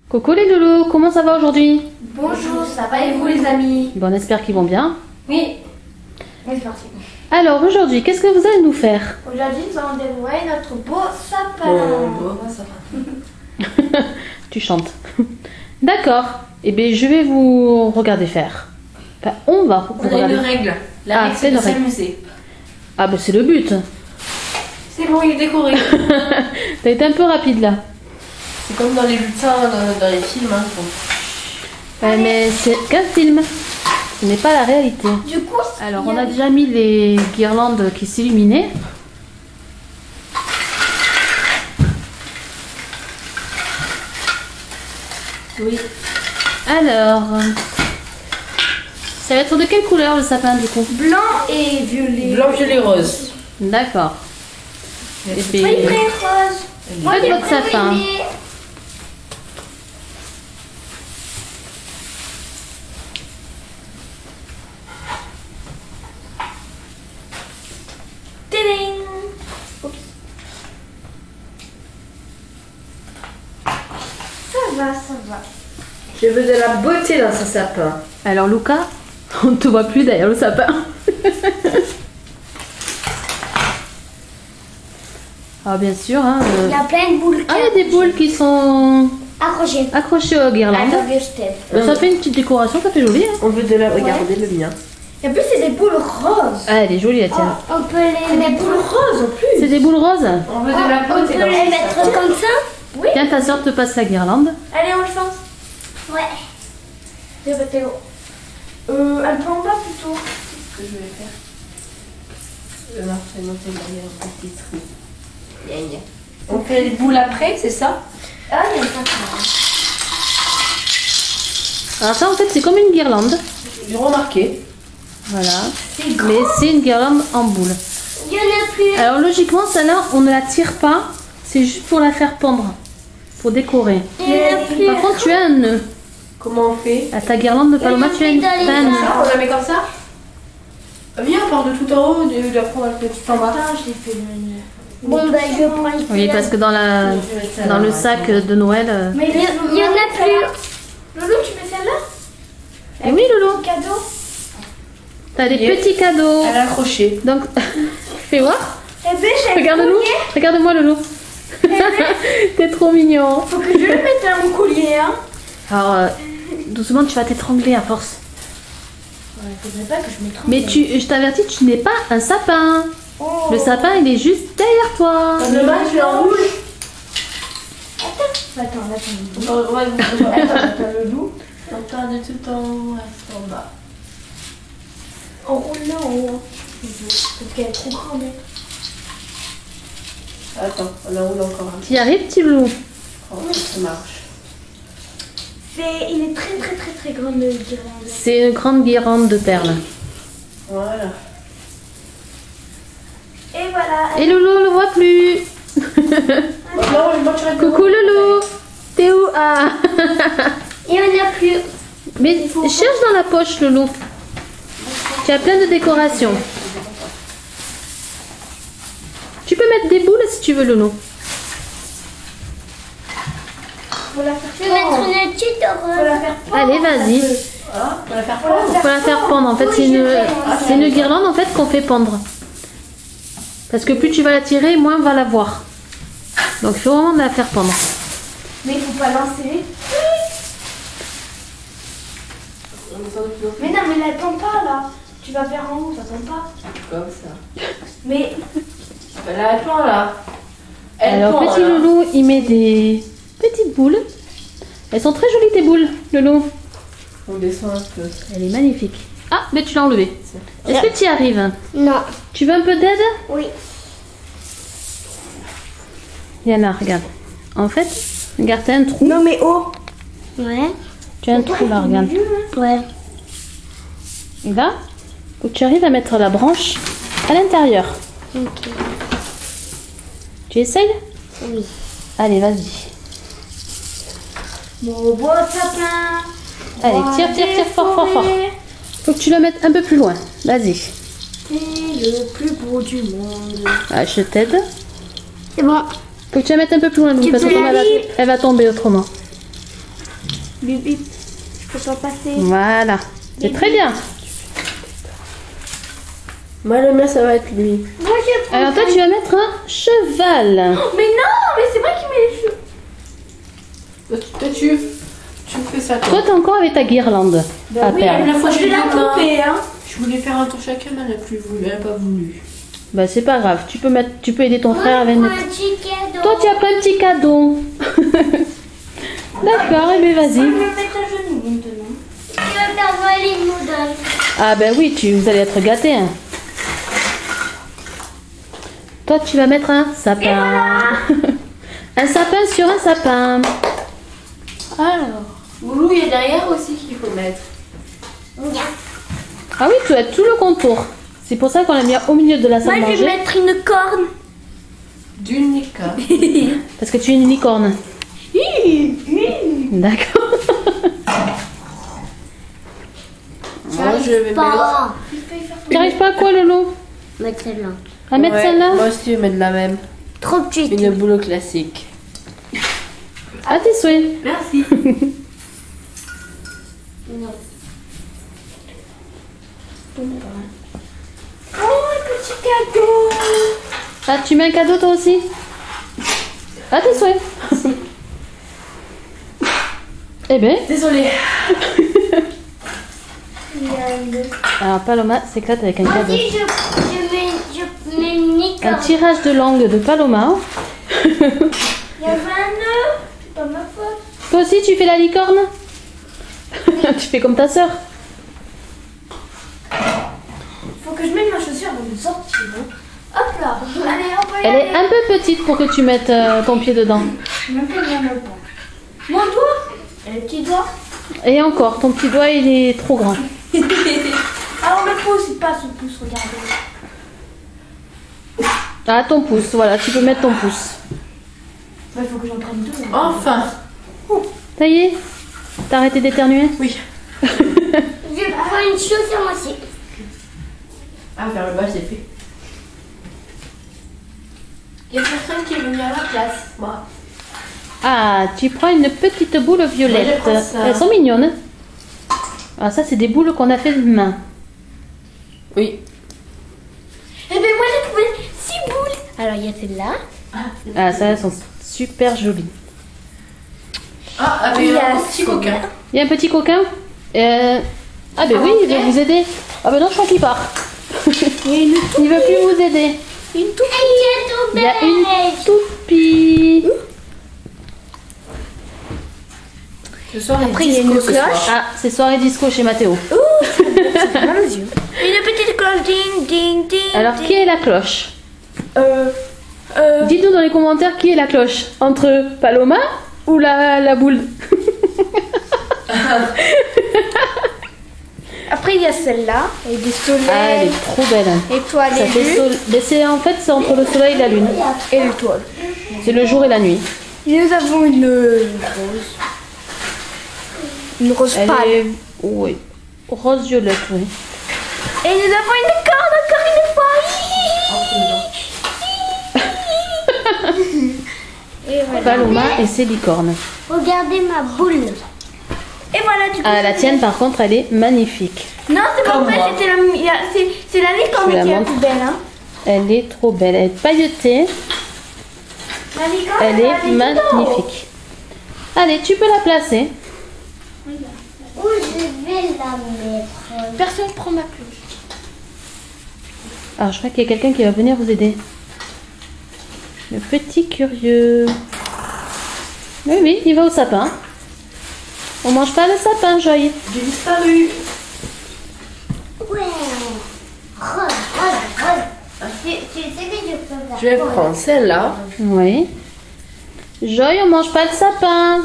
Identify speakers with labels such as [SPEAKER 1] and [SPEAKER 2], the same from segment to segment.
[SPEAKER 1] Coucou les loulous, comment ça va aujourd'hui?
[SPEAKER 2] Bonjour, ça va et vous les amis?
[SPEAKER 1] Bon, on espère qu'ils vont bien.
[SPEAKER 2] Oui. C'est parti.
[SPEAKER 1] Alors aujourd'hui, qu'est-ce que vous allez nous faire?
[SPEAKER 2] Aujourd'hui, nous allons dévoiler notre beau sapin.
[SPEAKER 3] Beau sapin.
[SPEAKER 1] Tu chantes. D'accord. Eh bien, je vais vous regarder faire. Enfin, on va vous
[SPEAKER 3] On a
[SPEAKER 1] regarder.
[SPEAKER 3] une règle. La
[SPEAKER 1] Ah,
[SPEAKER 3] règle,
[SPEAKER 1] c'est
[SPEAKER 3] c'est de
[SPEAKER 1] une règle.
[SPEAKER 3] s'amuser.
[SPEAKER 1] Ah ben c'est le but.
[SPEAKER 3] C'est bon, il est décoré.
[SPEAKER 1] T'as été un peu rapide là.
[SPEAKER 3] C'est comme dans les lutins, dans les films. Hein,
[SPEAKER 1] Ouais, mais c'est qu'un film. Ce n'est pas la réalité.
[SPEAKER 2] Du coup,
[SPEAKER 1] Alors on a déjà mis les guirlandes qui s'illuminaient.
[SPEAKER 3] Oui.
[SPEAKER 1] Alors, ça va être de quelle couleur le sapin du coup?
[SPEAKER 2] blanc et violet.
[SPEAKER 3] Blanc, violet, rose.
[SPEAKER 1] D'accord. Et
[SPEAKER 2] Oui,
[SPEAKER 1] puis,
[SPEAKER 2] très rose. Moi,
[SPEAKER 1] faites
[SPEAKER 2] j'ai
[SPEAKER 1] votre sapin.
[SPEAKER 2] violet. Tadam. Oups. Ça va.
[SPEAKER 3] Je veux de la beauté dans ce sapin.
[SPEAKER 1] Alors Luca, on ne te voit plus derrière le sapin. Ah bien sûr, hein,
[SPEAKER 2] Il y a plein de boules.
[SPEAKER 1] ah il y a des boules qui sont
[SPEAKER 2] accrochées.
[SPEAKER 1] accrochées aux guirlandes. Ça fait une petite décoration, ça fait joli. Hein.
[SPEAKER 3] On veut de la... Regardez le mien.
[SPEAKER 2] Et en plus, c'est des boules roses.
[SPEAKER 1] Ah elle est jolie la tienne.
[SPEAKER 2] On peut les mettre
[SPEAKER 3] roses en plus.
[SPEAKER 1] C'est des boules roses.
[SPEAKER 3] On veut de la
[SPEAKER 2] on
[SPEAKER 3] beauté
[SPEAKER 2] peut
[SPEAKER 3] dans
[SPEAKER 2] les
[SPEAKER 3] ce
[SPEAKER 2] mettre
[SPEAKER 3] sapin.
[SPEAKER 2] comme ça. Oui.
[SPEAKER 1] Tiens, ta soeur te passe la guirlande.
[SPEAKER 2] Allez, on le lance. Ouais. C'est pas Théo. Un peu en bas plutôt.
[SPEAKER 3] Ce que je vais faire. Je vais marcher monter derrière une petite roue. Gna, gna. On fait les boules après, c'est ça?
[SPEAKER 2] Ah, il y a ça.
[SPEAKER 1] Alors ça en fait c'est comme une guirlande.
[SPEAKER 3] J'ai remarqué.
[SPEAKER 1] Voilà.
[SPEAKER 2] C'est grand.
[SPEAKER 1] Mais c'est une guirlande en boule.
[SPEAKER 2] Il y en a plus.
[SPEAKER 1] Alors logiquement celle-là on ne la tire pas. C'est juste pour la faire pendre. Pour décorer.
[SPEAKER 2] Il y en a plus.
[SPEAKER 1] Par contre tu as un nœud.
[SPEAKER 3] Comment on fait?
[SPEAKER 1] À ta guirlande de Paloma tu as un nœud.
[SPEAKER 3] Ça, on la met comme ça? Viens, on part de tout en haut, de la prendre un petit en bas.
[SPEAKER 2] Attends, je l'ai fait le nœud. Bon, bah, je prends une
[SPEAKER 1] Oui, parce que dans le sac de Noël.
[SPEAKER 2] Mais il y en a plus. Loulou, tu mets celle-là?
[SPEAKER 1] Et oui, Loulou,
[SPEAKER 2] Cadeau.
[SPEAKER 1] t'as des
[SPEAKER 3] Et-
[SPEAKER 1] petits cadeaux.
[SPEAKER 3] Elle a accroché.
[SPEAKER 1] Donc, fais voir.
[SPEAKER 2] Eh ben, j'ai
[SPEAKER 1] Regarde-nous. Regarde-moi, Loulou. T'es trop mignon.
[SPEAKER 2] Faut que je le mette à mon collier, hein.
[SPEAKER 1] Alors, doucement, tu vas t'étrangler à force.
[SPEAKER 2] Ouais, faudrait pas que je mette trop.
[SPEAKER 1] Mais je t'avertis, tu n'es pas un sapin.
[SPEAKER 2] Oh.
[SPEAKER 1] Le sapin, il est juste derrière toi.
[SPEAKER 3] Demain, je suis en rouge.
[SPEAKER 2] Attends,
[SPEAKER 3] Attends, le loup. On part de tout en haut à en bas.
[SPEAKER 2] en roulant en haut. Parce qu'elle est trop grande.
[SPEAKER 3] Attends, on enroule encore un petit
[SPEAKER 1] Tu y arrives, petit Loulou?
[SPEAKER 3] peu. Ça marche.
[SPEAKER 2] Il est très grande le guirlande.
[SPEAKER 1] C'est une grande guirlande de perles.
[SPEAKER 3] Voilà.
[SPEAKER 2] Et voilà.
[SPEAKER 1] Et Loulou, on le voit plus.
[SPEAKER 3] Non, moi, tu restes
[SPEAKER 1] Coucou Loulou. T'es où? Ah.
[SPEAKER 2] Il y en a plus.
[SPEAKER 1] Mais cherche dans la poche, Loulou. Tu as plein de décorations. Tu peux mettre des boules si tu veux, Loulou.
[SPEAKER 2] Faut la faire pendre. Mettre une petite Faut la faire pendre.
[SPEAKER 1] Allez, vas-y.
[SPEAKER 3] Voilà, on va la faire
[SPEAKER 2] Faut la
[SPEAKER 3] fondre.
[SPEAKER 1] Faut la faire pendre. En fait, c'est une guirlande en fait qu'on fait pendre. Parce que plus tu vas la tirer, moins on va la voir. Donc il faut vraiment la faire pendre.
[SPEAKER 2] Mais il faut pas lancer. Mais non, mais la tombe pas là. Tu vas faire en haut, ça tombe pas.
[SPEAKER 3] Comme ça.
[SPEAKER 2] Mais
[SPEAKER 3] Là, elle pend, là. Elle
[SPEAKER 1] Alors
[SPEAKER 3] pend,
[SPEAKER 1] petit
[SPEAKER 3] là.
[SPEAKER 1] Loulou, il met des petites boules. Elles sont très jolies tes boules, Loulou.
[SPEAKER 3] On descend un peu.
[SPEAKER 1] Elle est magnifique. Ah, mais tu l'as enlevée. Est-ce que tu y arrives?
[SPEAKER 2] non.
[SPEAKER 1] Tu veux un peu d'aide?
[SPEAKER 2] Oui.
[SPEAKER 1] Yana, regarde. En fait, regarde, t'as un trou.
[SPEAKER 2] Non mais oh. Ouais.
[SPEAKER 1] Tu as un trou là, regarde.
[SPEAKER 2] Ouais.
[SPEAKER 1] Et là, faut que tu arrives à mettre la branche à l'intérieur.
[SPEAKER 2] Ok.
[SPEAKER 1] Tu essayes?
[SPEAKER 2] Oui.
[SPEAKER 1] Allez, vas-y.
[SPEAKER 2] Mon beau sapin.
[SPEAKER 1] Allez, tire fort. Faut que tu la mettes un peu plus loin. Vas-y.
[SPEAKER 2] C'est le plus beau du monde.
[SPEAKER 1] Ah, je t'aide.
[SPEAKER 2] C'est bon.
[SPEAKER 1] Faut que tu la mettes un peu plus loin, Lou,
[SPEAKER 2] Tu
[SPEAKER 1] parce
[SPEAKER 2] peux
[SPEAKER 1] que
[SPEAKER 2] la lire
[SPEAKER 1] elle va tomber autrement.
[SPEAKER 2] Bip bip. Je peux pas passer.
[SPEAKER 1] Voilà. C'est très bien.
[SPEAKER 3] Moi, le mien, ça va être lui.
[SPEAKER 2] Moi, je prends
[SPEAKER 1] Alors toi, tu vas mettre un cheval.
[SPEAKER 2] Mais non, mais c'est moi qui mets les cheveux.
[SPEAKER 3] Toi, tu me fais ça,
[SPEAKER 1] Toi, t'es encore avec ta guirlande à
[SPEAKER 3] oui,
[SPEAKER 1] perles.
[SPEAKER 3] la fois,
[SPEAKER 2] Je vais la couper, hein.
[SPEAKER 3] Je voulais faire un tour chacun, mais elle n'a plus voulu. Elle n'a pas voulu.
[SPEAKER 1] Bah c'est pas grave. Tu peux aider ton frère avec
[SPEAKER 2] Moi,
[SPEAKER 1] mettre.
[SPEAKER 2] un petit cadeau.
[SPEAKER 1] Toi, tu as pris un petit cadeau. D'accord, et bien
[SPEAKER 2] Je
[SPEAKER 1] vas-y.
[SPEAKER 2] vais me mettre à genoux maintenant. Tu vas faire voler une noodle.
[SPEAKER 1] Ah ben oui, vous allez être gâtés. Hein. Toi, tu vas mettre un sapin. Un sapin sur un sapin.
[SPEAKER 3] Alors, Boulou, il y a derrière aussi qu'il faut mettre.
[SPEAKER 1] Ah oui, tu as tout le contour. C'est pour ça qu'on l'a mis au milieu de la salle
[SPEAKER 2] Moi, je vais
[SPEAKER 1] manger.
[SPEAKER 2] mettre une corne.
[SPEAKER 3] D'une licorne.
[SPEAKER 1] Parce que tu es une licorne. D'accord.
[SPEAKER 3] Moi, je vais mettre.
[SPEAKER 2] Pas.
[SPEAKER 1] Tu n'arrives pas à quoi, Lolo?
[SPEAKER 2] Mettre celle-là.
[SPEAKER 1] À mettre
[SPEAKER 3] Ouais,
[SPEAKER 1] celle-là?
[SPEAKER 3] Moi aussi, je vais mettre la même.
[SPEAKER 2] Trop petite.
[SPEAKER 3] Une boulot classique.
[SPEAKER 1] À tes souhaits.
[SPEAKER 3] Merci.
[SPEAKER 2] Non. Oh, un petit cadeau.
[SPEAKER 1] Ah, tu mets un cadeau toi aussi? À tes souhaits. Eh ben.
[SPEAKER 3] Désolée.
[SPEAKER 1] Alors Paloma s'éclate avec un
[SPEAKER 2] Moi
[SPEAKER 1] cadeau.
[SPEAKER 2] aussi, je mets une
[SPEAKER 1] Un
[SPEAKER 2] licorne.
[SPEAKER 1] tirage de langue de Paloma.
[SPEAKER 2] Il y avait un nœud. C'est pas ma faute.
[SPEAKER 1] Toi aussi tu fais la licorne? Tu fais comme ta sœur.
[SPEAKER 2] Faut que je mette ma chaussure avant de sortir. Hop là. Allez, on va y
[SPEAKER 1] Elle
[SPEAKER 2] aller.
[SPEAKER 1] est un peu petite pour que tu mettes ton pied dedans.
[SPEAKER 2] Même pas bien le point. Mon doigt. Et le petit doigt.
[SPEAKER 1] Et encore, ton petit doigt il est trop grand.
[SPEAKER 2] Alors le pouce, il passe au pouce, regardez.
[SPEAKER 1] Ah, ton pouce, voilà, tu peux mettre ton pouce.
[SPEAKER 2] Il faut que j'en prenne deux. Là.
[SPEAKER 3] Enfin.
[SPEAKER 1] Ça y est? T'as arrêté d'éternuer?
[SPEAKER 3] Oui.
[SPEAKER 2] Je prends une chaussure moi aussi.
[SPEAKER 3] Ah, vers le bas, c'est fait. Il y a personne qui est venu à ma place. Moi.
[SPEAKER 1] Ah, tu prends une petite boule violette.
[SPEAKER 3] Moi, je prends ça.
[SPEAKER 1] Elles sont mignonnes. Hein. Ah, ça, c'est des boules qu'on a fait de main.
[SPEAKER 3] Oui.
[SPEAKER 2] Eh ben moi j'ai trouvé 6 boules. Alors il y a celle-là.
[SPEAKER 1] Ah, ça, elles sont super jolies.
[SPEAKER 3] Ah, avec
[SPEAKER 2] Il y a
[SPEAKER 3] un petit coquin.
[SPEAKER 1] Il y a un petit coquin? Ah, ben oui, il veut vous aider. Ah, ben non, je crois qu'il part. Il veut plus vous aider.
[SPEAKER 2] Une toupie.
[SPEAKER 1] Il y a une toupie.
[SPEAKER 3] Ce soir,
[SPEAKER 2] Après, il y a une
[SPEAKER 3] disco ce soir.
[SPEAKER 2] cloche.
[SPEAKER 1] Ah, c'est soirée disco chez Mathéo.
[SPEAKER 2] Une petite cloche. Ding, ding, ding.
[SPEAKER 1] Alors, qui est la cloche?
[SPEAKER 2] Euh,
[SPEAKER 1] Dites-nous dans les commentaires qui est la cloche. Entre Paloma ou la boule?
[SPEAKER 2] Après il y a celle-là. Et des
[SPEAKER 1] Ah, elle
[SPEAKER 2] soleils.
[SPEAKER 1] est trop belle.
[SPEAKER 2] Étoiles
[SPEAKER 1] Ça
[SPEAKER 2] et
[SPEAKER 1] fait
[SPEAKER 2] lune.
[SPEAKER 1] Mais en fait, c'est entre le soleil et la lune.
[SPEAKER 2] Et l'étoile.
[SPEAKER 1] C'est le jour et la nuit.
[SPEAKER 2] Et nous avons une rose. Une rose
[SPEAKER 1] Elle
[SPEAKER 2] pâle.
[SPEAKER 1] est... Oui. Rose violette, oui.
[SPEAKER 2] Et nous avons une corne encore une fois. Et voilà.
[SPEAKER 1] Paloma et ses licornes.
[SPEAKER 2] Regardez ma boule. Et voilà du coup.
[SPEAKER 1] Ah, la tienne, par contre, elle est magnifique.
[SPEAKER 2] Non, c'est pas
[SPEAKER 3] Comme
[SPEAKER 2] vrai,
[SPEAKER 3] moi.
[SPEAKER 2] c'était c'est la licorne
[SPEAKER 1] Je la
[SPEAKER 2] qui est la
[SPEAKER 1] montre.
[SPEAKER 2] plus belle. Hein.
[SPEAKER 1] Elle est trop belle. Elle est pailletée.
[SPEAKER 2] La licorne,
[SPEAKER 1] Elle
[SPEAKER 2] va
[SPEAKER 1] est
[SPEAKER 2] aller
[SPEAKER 1] magnifique. Allez, tu peux la placer.
[SPEAKER 2] dedans. Où je vais la mettre? Personne prend ma cloche.
[SPEAKER 1] Alors, je crois qu'il y a quelqu'un qui va venir vous aider. Le petit curieux. Oui, oui, il va au sapin. On mange pas le sapin, Joy.
[SPEAKER 3] J'ai disparu.
[SPEAKER 2] Ouais. Rose, rose, rose. Tu sais que je peux faire.
[SPEAKER 3] Je vais prendre celle-là,
[SPEAKER 1] Oui. Joy, on mange pas le sapin.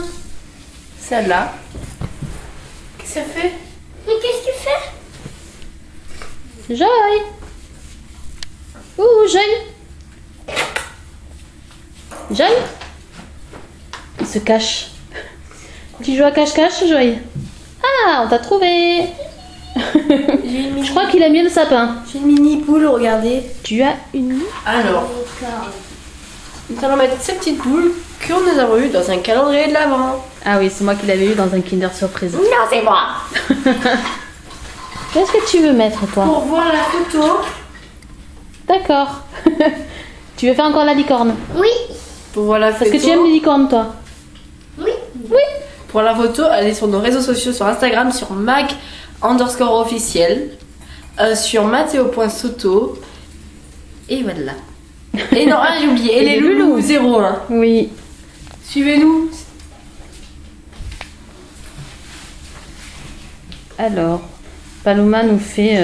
[SPEAKER 3] celle-là. Qu'est-ce que ça fait?
[SPEAKER 2] Mais qu'est-ce que tu fais?
[SPEAKER 1] Joy. Ouh, Joy. Joy. Il se cache. Tu joues à cache-cache, Joy? Ah, on t'a trouvé. Je crois qu'il a mis le sapin.
[SPEAKER 3] J'ai une mini poule, regardez.
[SPEAKER 1] Tu as une...
[SPEAKER 3] Alors, nous allons mettre ces petites boules que nous avons eues dans un calendrier de l'Avent.
[SPEAKER 1] Ah oui, c'est moi qui l'avais eu dans un Kinder Surprise.
[SPEAKER 2] Non, c'est moi.
[SPEAKER 1] Qu'est-ce que tu veux mettre, toi?
[SPEAKER 3] Pour voir la photo.
[SPEAKER 1] D'accord. Tu veux faire encore la licorne?
[SPEAKER 2] Oui.
[SPEAKER 3] Pour voir la photo.
[SPEAKER 1] Parce que tu aimes les licornes, toi?
[SPEAKER 2] Oui.
[SPEAKER 1] Oui.
[SPEAKER 3] Pour la photo, allez sur nos réseaux sociaux, sur Instagram, sur Mac_officiel, sur Matteo.soto. Et voilà. Et non, j'ai oublié. Et les loulous 01.
[SPEAKER 1] Oui.
[SPEAKER 3] Suivez-nous.
[SPEAKER 1] Alors, Paloma nous fait,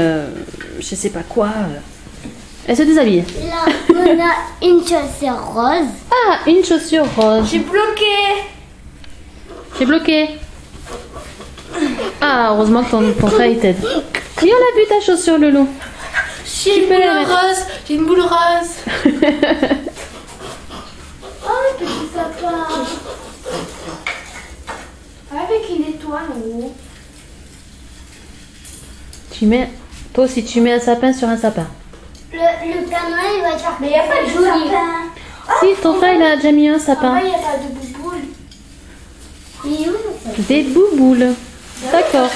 [SPEAKER 1] je sais pas quoi. Elle se déshabille.
[SPEAKER 2] Là, on a une chaussure rose.
[SPEAKER 1] Ah, une chaussure rose.
[SPEAKER 3] J'ai bloqué.
[SPEAKER 1] J'ai bloqué. Ah, heureusement que ton frère il t'aide. Oui, on a vu ta chaussure, Loulou.
[SPEAKER 3] J'ai une
[SPEAKER 1] peux la
[SPEAKER 3] boule
[SPEAKER 1] mettre.
[SPEAKER 3] rose. J'ai une boule rose.
[SPEAKER 2] Oh, petit sapin. Avec une étoile en haut.
[SPEAKER 1] Tu mets, toi aussi, tu mets un sapin sur un sapin.
[SPEAKER 2] Le Père Noël, il va dire. Mais il n'y a pas de sapin.
[SPEAKER 1] Si, ton frère il a déjà mis un sapin.
[SPEAKER 2] Il n'y a pas de bouboule. Il est où le sapin?
[SPEAKER 1] Des bouboules. D'accord.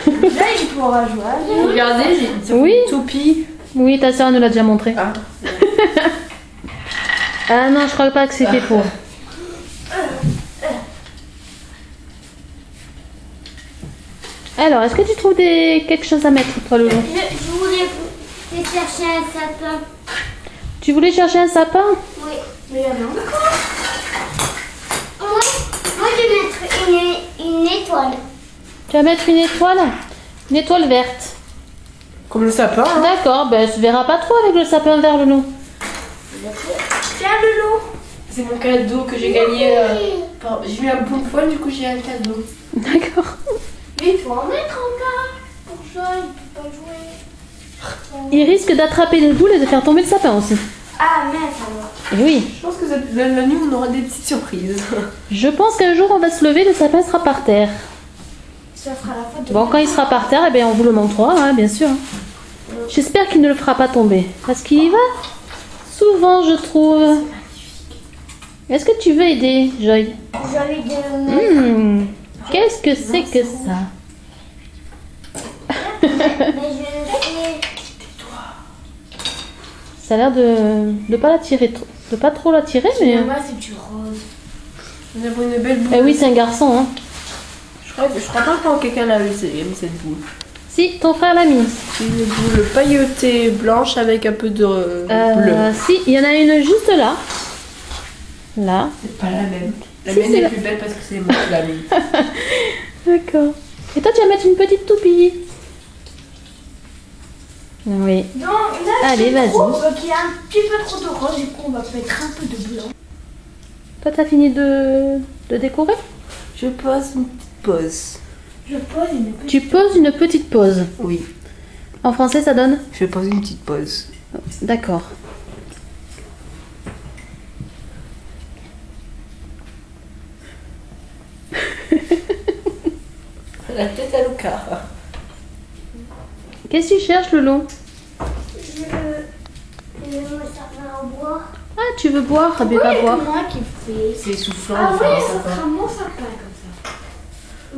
[SPEAKER 2] Là, il pourra jouer.
[SPEAKER 3] Regardez, j'ai une
[SPEAKER 1] Oui.
[SPEAKER 3] toupie.
[SPEAKER 1] Oui, ta soeur nous l'a déjà montré.
[SPEAKER 3] Ah.
[SPEAKER 1] Ah non, je crois pas que c'était pour. Alors, est-ce que tu trouves quelque chose à mettre, toi, Loulou?
[SPEAKER 2] Je voulais chercher un sapin.
[SPEAKER 1] Tu voulais chercher un sapin?
[SPEAKER 2] Oui. Mais il y en a encore. Moi, je vais mettre une étoile.
[SPEAKER 1] Tu vas mettre une étoile? Une étoile verte.
[SPEAKER 3] Comme le sapin. Hein.
[SPEAKER 1] D'accord, ben, elle se verra pas trop avec le sapin vert, Loulou.
[SPEAKER 2] Tiens, Lolo.
[SPEAKER 3] C'est mon cadeau que j'ai gagné. J'ai eu un bon point, du coup j'ai un cadeau.
[SPEAKER 1] D'accord.
[SPEAKER 2] Mais il faut en mettre encore. Pour ça, il ne peut pas jouer.
[SPEAKER 1] Il risque d'attraper les boules et de faire tomber le sapin aussi.
[SPEAKER 2] Ah, mince alors.
[SPEAKER 1] Et oui,
[SPEAKER 3] Je pense que la nuit on aura des petites surprises.
[SPEAKER 1] je pense qu'un jour on va se lever, le sapin sera par terre.
[SPEAKER 2] Ça sera la faute de.
[SPEAKER 1] Bon, quand il sera par terre, eh bien, on vous le montrera, hein, bien sûr. J'espère qu'il ne le fera pas tomber. Parce qu'il y va souvent, je trouve. Est-ce que tu veux aider, Joy?
[SPEAKER 2] J'ai envie de le mettre.
[SPEAKER 1] Qu'est-ce que c'est que ça?
[SPEAKER 2] Mais je le fais.
[SPEAKER 1] Ça a l'air de pas la tirer trop, de pas trop la tirer, mais.
[SPEAKER 2] Moi, c'est du rose.
[SPEAKER 3] Nous avons une belle boule.
[SPEAKER 1] Eh oui, c'est un garçon, hein.
[SPEAKER 3] Je crois pas que quelqu'un a mis cette boule.
[SPEAKER 1] Si, ton frère l'a mis.
[SPEAKER 3] Une boule pailletée blanche avec un peu de bleu.
[SPEAKER 1] Si, il y en a une juste là. Là.
[SPEAKER 3] C'est pas la même. La
[SPEAKER 1] Si,
[SPEAKER 3] mienne
[SPEAKER 1] c'est
[SPEAKER 3] est
[SPEAKER 1] la-
[SPEAKER 3] plus belle parce que c'est moi qui l'ai mis.
[SPEAKER 1] D'accord. Et toi, tu vas mettre une petite toupie. Oui.
[SPEAKER 2] Donc là,
[SPEAKER 1] Allez, vas-y.
[SPEAKER 2] qu'il y a un petit peu trop de rose, du coup, on va mettre un peu de blanc.
[SPEAKER 1] Toi, t'as fini de décorer?
[SPEAKER 3] Je pose une petite pause.
[SPEAKER 2] Je pose une petite.
[SPEAKER 1] Tu poses une petite pause.
[SPEAKER 3] Oui,
[SPEAKER 1] En français, ça donne?
[SPEAKER 3] je pose une petite pause.
[SPEAKER 1] D'accord.
[SPEAKER 3] La tête à Luca.
[SPEAKER 1] Qu'est-ce que tu cherches, Loulou?
[SPEAKER 2] Je veux me servir à boire.
[SPEAKER 1] Ah, tu veux boire? Ah, ben, va boire.
[SPEAKER 2] moi qui fais.
[SPEAKER 3] C'est soufflant.
[SPEAKER 2] Ah
[SPEAKER 3] de faire
[SPEAKER 2] ouais,
[SPEAKER 3] un
[SPEAKER 2] ça
[SPEAKER 3] sapin.
[SPEAKER 2] sera mon sapin comme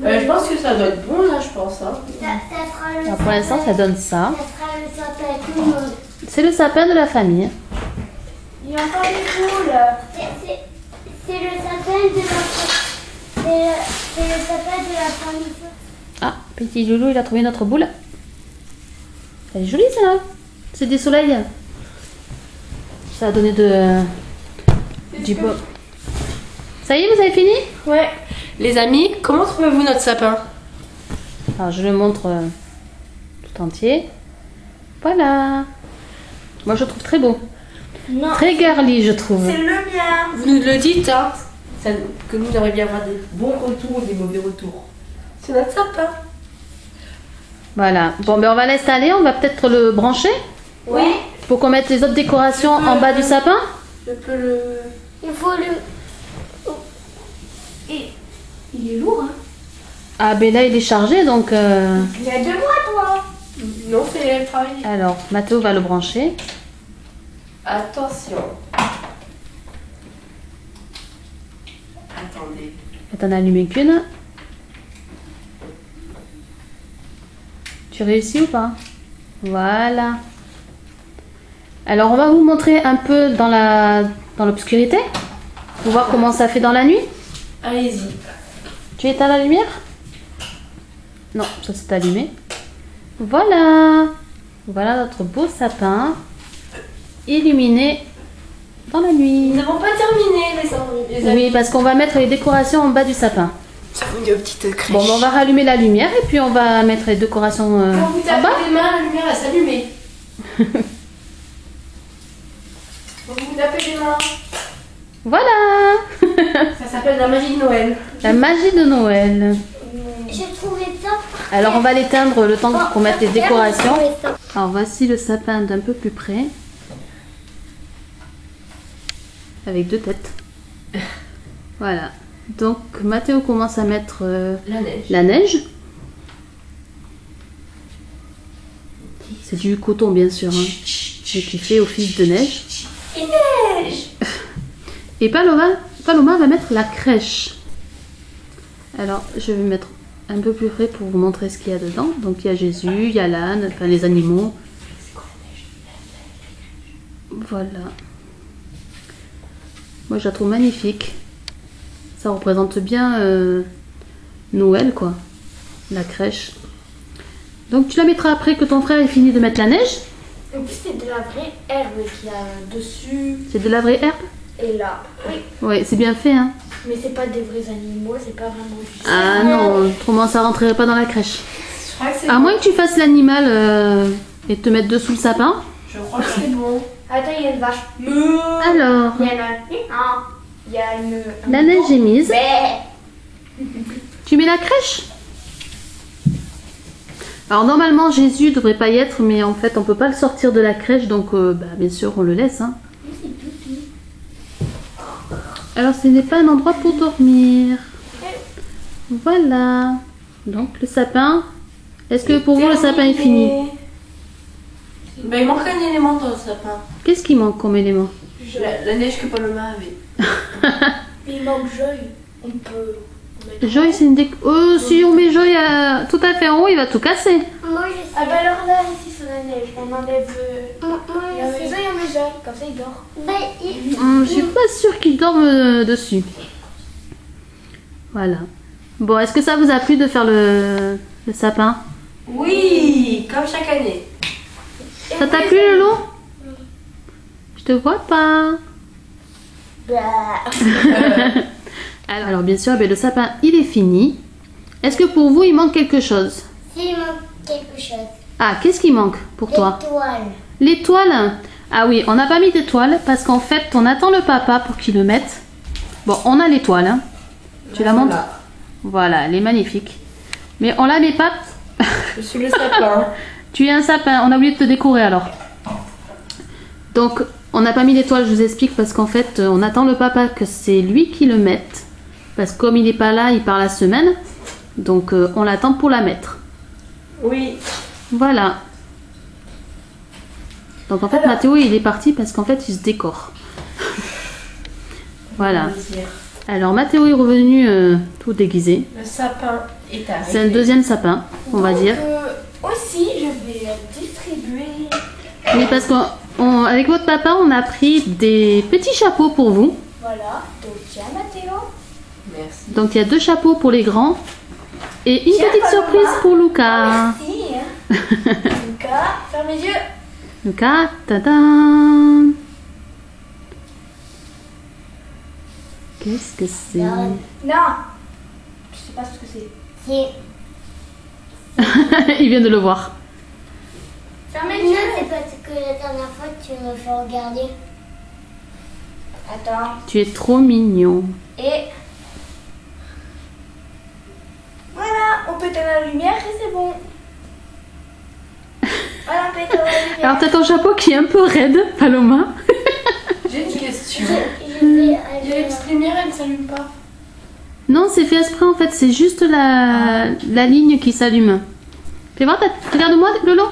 [SPEAKER 2] ça.
[SPEAKER 3] Je pense que ça doit être bon là, je pense. Hein.
[SPEAKER 2] Ça sera le
[SPEAKER 1] Alors, pour l'instant, ça donne ça.
[SPEAKER 2] Ça sera le sapin à tout le monde.
[SPEAKER 1] C'est le sapin de la famille.
[SPEAKER 2] Il y a encore des boules. C'est le sapin de la c'est le sapin de la famille.
[SPEAKER 1] Ah, petit Loulou, il a trouvé notre boule. Elle est jolie, celle-là. C'est des soleils. Ça a donné du beau. Ça y est, vous avez fini?
[SPEAKER 3] Ouais. Les amis, comment trouvez-vous notre sapin?
[SPEAKER 1] Alors, je le montre tout entier. Voilà. Moi, je le trouve très beau.
[SPEAKER 2] Non,
[SPEAKER 1] Très girly, je trouve.
[SPEAKER 2] c'est le mien.
[SPEAKER 3] Vous nous le dites, hein, que nous devrions bien avoir des bons retours ou des mauvais retours. C'est notre sapin.
[SPEAKER 1] Voilà. Bon, ben on va l'installer. On va peut-être le brancher
[SPEAKER 2] Oui.
[SPEAKER 1] pour qu'on mette les autres décorations en bas du sapin.
[SPEAKER 3] Je peux le...
[SPEAKER 2] Il faut le. Il est lourd, hein.
[SPEAKER 1] Ah, ben là, il est chargé, donc...
[SPEAKER 2] Il a 2 mois, toi.
[SPEAKER 3] Non, c'est le travail.
[SPEAKER 1] Alors, Mathéo va le brancher.
[SPEAKER 3] Attention. Attendez.
[SPEAKER 1] t'en as allumé qu'une. Tu réussis ou pas? Voilà. Alors, on va vous montrer un peu dans l'obscurité. Pour voir comment ça fait dans la nuit.
[SPEAKER 3] Allez-y.
[SPEAKER 1] Tu éteins la lumière? Non, ça s'est allumé. Voilà. Voilà notre beau sapin illuminé dans la nuit.
[SPEAKER 3] Nous n'avons pas terminé les amis.
[SPEAKER 1] Oui, parce qu'on va mettre les décorations en bas du sapin.
[SPEAKER 3] Une petite crèche.
[SPEAKER 1] Bon, on va rallumer la lumière et puis on va mettre les décorations
[SPEAKER 3] Quand vous
[SPEAKER 1] en
[SPEAKER 3] tapez
[SPEAKER 1] bas.
[SPEAKER 3] les mains, la lumière va s'allumer. Quand vous tapez les mains.
[SPEAKER 1] Voilà.
[SPEAKER 3] Ça s'appelle la magie de Noël.
[SPEAKER 1] La magie de Noël.
[SPEAKER 2] J'ai trouvé ça.
[SPEAKER 1] Alors on va l'éteindre le temps qu'on mette les décorations.
[SPEAKER 2] J'ai trouvé ça.
[SPEAKER 1] Alors voici le sapin d'un peu plus près. Avec 2 têtes. Voilà. Donc Mathéo commence à mettre
[SPEAKER 3] La neige.
[SPEAKER 1] la neige. C'est du coton bien sûr. Hein, et qui fait office de neige.
[SPEAKER 3] Et neige.
[SPEAKER 1] Et Paloma va mettre la crèche. Alors je vais mettre un peu plus près pour vous montrer ce qu'il y a dedans. Donc il y a Jésus, il y a l'âne, enfin les animaux. Voilà. Moi je la trouve magnifique. Ça représente bien Noël quoi. La crèche. Donc tu la mettras après que ton frère ait fini de mettre la neige.
[SPEAKER 2] En plus, c'est de la vraie herbe qu'il y a dessus.
[SPEAKER 1] C'est de la vraie herbe?
[SPEAKER 2] Et là. Oui.
[SPEAKER 1] Ouais, c'est bien fait hein.
[SPEAKER 2] Mais c'est pas des vrais animaux, c'est pas vraiment juste.
[SPEAKER 1] Ah non, autrement ça rentrerait pas dans la crèche.
[SPEAKER 3] Je crois que c'est
[SPEAKER 1] À
[SPEAKER 3] bon.
[SPEAKER 1] moins que tu fasses l'animal et te mettre dessous le sapin.
[SPEAKER 3] Je crois que c'est bon.
[SPEAKER 2] Attends, il y a une vache.
[SPEAKER 1] Alors,
[SPEAKER 2] Il y a il y a une.
[SPEAKER 1] la neige est mise.
[SPEAKER 2] Mais.
[SPEAKER 1] Tu mets la crèche? Alors normalement Jésus devrait pas y être, mais en fait on peut pas le sortir de la crèche, donc bien sûr on le laisse. Hein. Alors ce n'est pas un endroit pour dormir. Voilà. Donc le sapin. Est-ce que pour vous le sapin est fini?
[SPEAKER 3] Ben, il manque un élément dans le sapin.
[SPEAKER 1] Qu'est-ce qui manque comme élément?
[SPEAKER 3] La neige que Paloma avait.
[SPEAKER 2] Il manque Joy. On peut.
[SPEAKER 1] Joy c'est une Oh si on met Joy tout à fait en haut, il va tout casser.
[SPEAKER 2] Moi je sais. Ah bah alors là, ici sur la neige, on enlève. Moi
[SPEAKER 3] Ah
[SPEAKER 2] je sais. On met Joy, comme ça il dort.
[SPEAKER 1] Je suis pas sûre qu'il dorme dessus. Voilà. Bon, est-ce que ça vous a plu de faire le sapin?
[SPEAKER 3] Oui, comme chaque année.
[SPEAKER 1] Ça t'a plu Lolo? Je te vois pas. Alors bien sûr, le sapin il est fini. Est-ce que pour vous il manque quelque chose?
[SPEAKER 2] S'il manque quelque chose.
[SPEAKER 1] Ah, qu'est-ce qui manque pour toi?
[SPEAKER 2] L'étoile.
[SPEAKER 1] L'étoile? Ah oui, on n'a pas mis d'étoile parce qu'en fait on attend le papa pour qu'il le mette. Bon, on a l'étoile. Hein. Tu la montres? Voilà, elle est magnifique. Mais on la met pas.
[SPEAKER 3] Je suis le sapin.
[SPEAKER 1] Tu es un sapin, on a oublié de te décorer alors. Donc on n'a pas mis l'étoile, je vous explique, parce qu'en fait on attend le papa que c'est lui qui le mette. Parce que comme il n'est pas là, il part la semaine. Donc on l'attend pour la mettre.
[SPEAKER 3] Oui.
[SPEAKER 1] Voilà. Donc en fait Mathéo il est parti parce qu'en fait il se décore. Voilà. Alors Mathéo est revenu tout déguisé.
[SPEAKER 3] Le sapin est arrivé.
[SPEAKER 1] C'est un deuxième sapin, on va dire.
[SPEAKER 2] Aussi, je vais distribuer.
[SPEAKER 1] Oui, parce qu'avec votre papa, on a pris des petits chapeaux pour vous.
[SPEAKER 2] Voilà, donc tiens Mathéo.
[SPEAKER 3] Merci.
[SPEAKER 1] Donc il y a 2 chapeaux pour les grands et une
[SPEAKER 2] Tiens,
[SPEAKER 1] petite
[SPEAKER 2] Paloma.
[SPEAKER 1] surprise pour Lucas.
[SPEAKER 2] Merci. Hein. Lucas, ferme les yeux.
[SPEAKER 1] Lucas, tadam. Qu'est-ce que c'est?
[SPEAKER 2] Non. Je sais pas ce que c'est.
[SPEAKER 1] Il vient de le voir.
[SPEAKER 2] Ferme les yeux. Non, c'est parce que la dernière fois tu me fais regarder. Attends.
[SPEAKER 1] Tu es trop mignon.
[SPEAKER 2] Et voilà, on peut éteindre la lumière et c'est bon. Voilà, on peut éteindre la lumière.
[SPEAKER 1] Alors t'as ton chapeau qui est un peu raide, Paloma.
[SPEAKER 3] J'ai une question.
[SPEAKER 2] Je vais
[SPEAKER 3] Il y a
[SPEAKER 2] aller.
[SPEAKER 3] une petite lumière, elle ne s'allume pas.
[SPEAKER 1] Non, c'est fait exprès en fait, c'est juste la ligne qui s'allume. Fais voir, regarde-moi Lolo.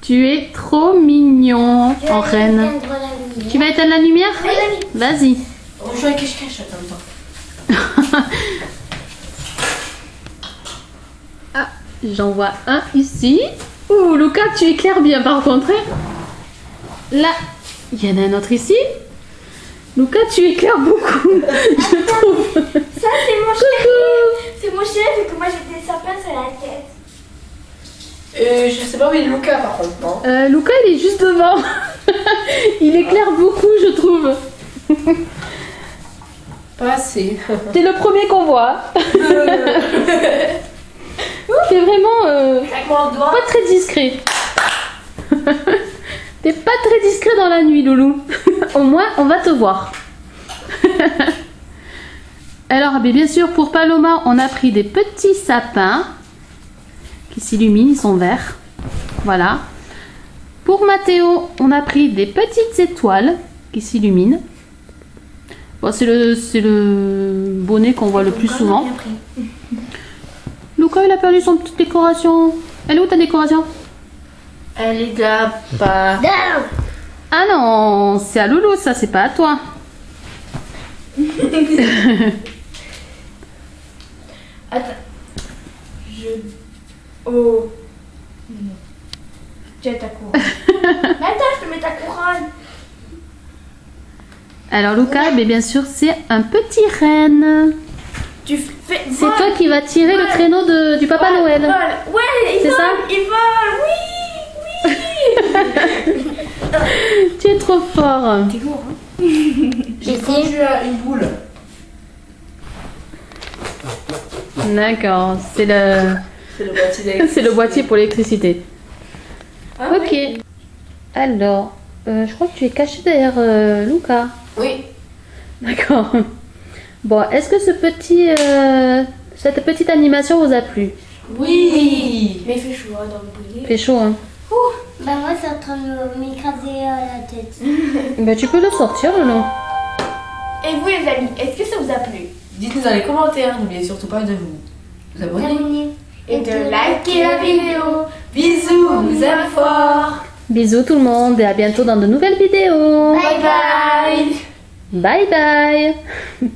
[SPEAKER 1] Tu es trop mignon en reine. Tu vas éteindre la lumière? Vas-y.
[SPEAKER 3] On joue à cache-cache, attends.
[SPEAKER 1] Ah, j'en vois un ici. Ouh, Lucas, tu éclaires bien par contre. Hein. Là, il y en a un autre ici. Lucas, tu éclaires beaucoup, je trouve.
[SPEAKER 2] Ça, c'est mon chéri. C'est mon chéri, vu que moi j'ai des sapins sur la tête.
[SPEAKER 3] Je sais pas où est Lucas par contre, non?
[SPEAKER 1] Lucas, il est juste devant. Il éclaire beaucoup, je trouve.
[SPEAKER 3] Pas assez.
[SPEAKER 1] T'es le premier qu'on voit. T'es vraiment
[SPEAKER 3] Avec mon doigt.
[SPEAKER 1] pas très discret. T'es pas très discret dans la nuit, Loulou. Au moins, on va te voir. Alors, bien sûr, pour Paloma, on a pris des petits sapins qui s'illuminent, ils sont verts. Voilà. Pour Mathéo, on a pris des petites étoiles qui s'illuminent. Bon, c'est le bonnet qu'on voit le plus souvent. Lucas, il a perdu son petite décoration. Elle est où ta décoration?
[SPEAKER 3] Elle est là-bas.
[SPEAKER 1] Ah non, c'est à Loulou, ça, c'est pas à toi.
[SPEAKER 2] Attends. Oh. Tiens ta couronne. Mais attends, je te mets ta couronne.
[SPEAKER 1] Alors Lucas, mais bien sûr, c'est un petit renne.
[SPEAKER 2] Tu fais.
[SPEAKER 1] C'est toi qui vas tirer le traîneau du Papa Noël.
[SPEAKER 2] Ouais, il
[SPEAKER 1] C'est
[SPEAKER 2] vole,
[SPEAKER 1] ça?
[SPEAKER 2] il vole, oui.
[SPEAKER 1] Tu es trop fort.
[SPEAKER 2] T'es lourd, hein?
[SPEAKER 3] J'ai fondu à une boule.
[SPEAKER 1] D'accord, c'est
[SPEAKER 3] C'est le boîtier d'électricité.
[SPEAKER 1] c'est le boîtier pour l'électricité.
[SPEAKER 2] Ah,
[SPEAKER 1] Ok. Alors, je crois que tu es caché derrière Lucas.
[SPEAKER 3] Oui.
[SPEAKER 1] D'accord. Bon, est-ce que cette petite animation vous a plu?
[SPEAKER 3] Oui.
[SPEAKER 2] Mais il fait chaud hein, dans le bouillie.
[SPEAKER 1] Il fait chaud, hein?
[SPEAKER 2] Bah moi c'est en train de m'écraser la tête.
[SPEAKER 1] Ben, tu peux le sortir, Loulou.
[SPEAKER 2] Et vous les amis, est-ce que ça vous a plu?
[SPEAKER 3] Dites-nous dans les commentaires, n'oubliez surtout pas de vous abonner.
[SPEAKER 2] Et de liker la vidéo.
[SPEAKER 3] Bisous, on vous aime fort.
[SPEAKER 1] Bisous tout le monde et à bientôt dans de nouvelles vidéos.
[SPEAKER 2] Bye bye.
[SPEAKER 1] Bye bye.